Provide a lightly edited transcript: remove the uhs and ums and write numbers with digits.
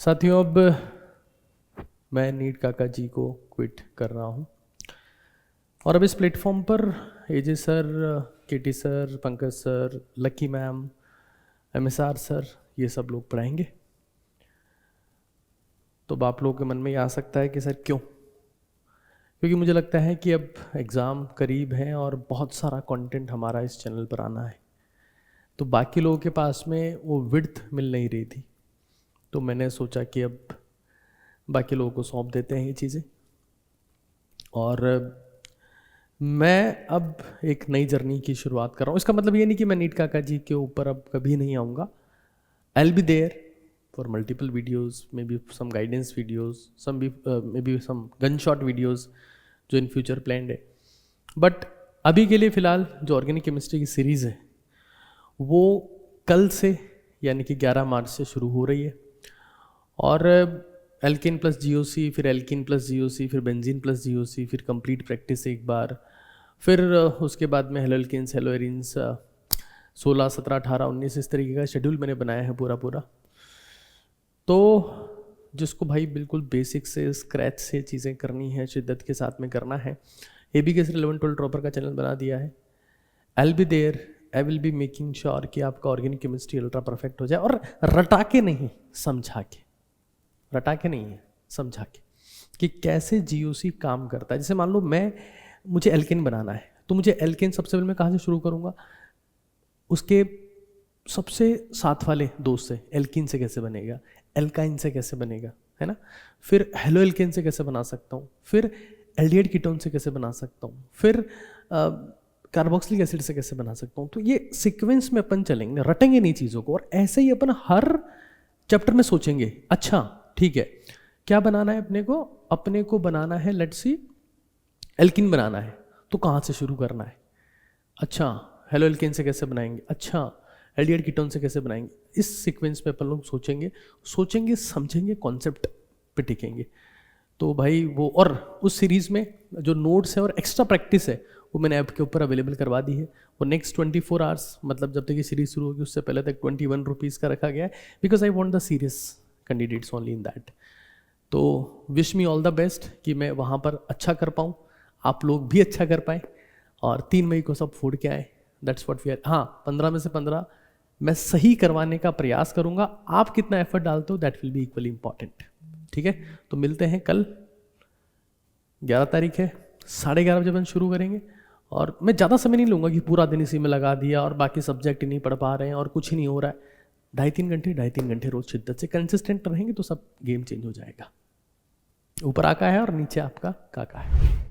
साथियों, अब मैं नीट काका जी को क्विट कर रहा हूँ और अब इस प्लेटफॉर्म पर AJ sir, KT sir, Pankaj sir, Lucky ma'am, MSR sir, ये सब लोग पढ़ाएंगे। तो अब आप लोगों के मन में ये आ सकता है कि सर क्यों? क्योंकि मुझे लगता है कि अब एग्ज़ाम करीब है और बहुत सारा कंटेंट हमारा इस चैनल पर आना है, तो बाकी लोगों के पास में वो विड्थ मिल नहीं रही थी। तो मैंने सोचा कि अब बाकी लोगों को सौंप देते हैं ये चीज़ें, और मैं अब एक नई जर्नी की शुरुआत कर रहा हूँ। इसका मतलब ये नहीं कि मैं नीट काका जी के ऊपर अब कभी नहीं आऊँगा। I will be there for multiple videos, maybe some guidance videos, some be maybe some gun shot videos जो इन फ्यूचर प्लान्ड है। बट अभी के लिए फ़िलहाल जो ऑर्गेनिक केमिस्ट्री की सीरीज़ है वो कल से यानी कि 11 मार्च से शुरू हो रही है, और एल्केन प्लस जीओसी, फिर एल्केन प्लस जीओसी, फिर बेंजीन प्लस जीओसी, फिर कंप्लीट प्रैक्टिस एक बार, फिर उसके बाद में हेलो एल्केन्स, हेलो एरिन्स, 16, 17, 18, 19 इस तरीके का शेड्यूल मैंने बनाया है पूरा। तो जिसको भाई बिल्कुल बेसिक से स्क्रैच से चीज़ें करनी है, शिद्दत के साथ में करना है, ABKS Relevant 12 ड्रॉपर का चैनल बना दिया है। I will be there, I will be making sure कि आपका ऑर्गेनिक केमिस्ट्री अल्ट्रा परफेक्ट हो जाए, और रटा के नहीं, समझा के, रटा के नहीं है, समझा के कि कैसे जीओसी काम करता है। जैसे मान लो मुझे एल्केन बनाना है, तो मुझे एल्केन सबसे पहले मैं कहाँ से शुरू करूँगा? उसके सबसे साथ वाले दोस्त से, एल्कीन से कैसे बनेगा, एल्काइन से कैसे बनेगा, है ना? फिर हेलो एल्केन से कैसे बना सकता हूँ, फिर एल्डिहाइड कीटोन से कैसे बना सकता हूँ, फिर कार्बोक्सिलिक एसिड से कैसे बना सकता हूँ। तो ये सीक्वेंस में अपन चलेंगे, रटेंगे नहीं चीज़ों को, और ऐसे ही अपन हर चैप्टर में सोचेंगे, अच्छा ठीक है क्या बनाना है अपने को बनाना है, लेट्स सी एल्किन बनाना है, तो कहाँ से शुरू करना है? अच्छा हेलो एल्केन से कैसे बनाएंगे, अच्छा एल्डिहाइड कीटोन से कैसे बनाएंगे। इस सीक्वेंस में अपन लोग सोचेंगे, समझेंगे, कॉन्सेप्ट पे टिकेंगे। तो भाई वो, और उस सीरीज़ में जो नोट्स है और एक्स्ट्रा प्रैक्टिस है वो मैंने ऐप के ऊपर अवेलेबल करवा दी है। वो नेक्स्ट 24 आवर्स, मतलब जब तक ये सीरीज शुरू होगी उससे पहले तक 21 रुपीज़ का रखा गया है, because I want the serious candidates only in that. तो wish me all the best कि मैं वहाँ पर अच्छा कर पाऊँ, आप लोग भी अच्छा कर पाएँ, और 3 मई को सब फोड़ के आए। That's what we are. हाँ, 15 में से 15 मैं सही करवाने का प्रयास करूँगा। आप कितना एफर्ट डालते हो that will be equally important. ठीक है, तो मिलते हैं कल, 11 तारीख है, 11:30 बजे अपन शुरू करेंगे। और मैं ज़्यादा समय नहीं लूँगा कि पूरा दिन इसी में लगा दिया और बाकी सब्जेक्ट ही नहीं पढ़ पा रहे हैं और कुछ ही नहीं हो रहा है। 2.5-3 घंटे रोज शिद्दत से कंसिस्टेंट रहेंगे तो सब गेम चेंज हो जाएगा। ऊपर आका है और नीचे आपका काका है।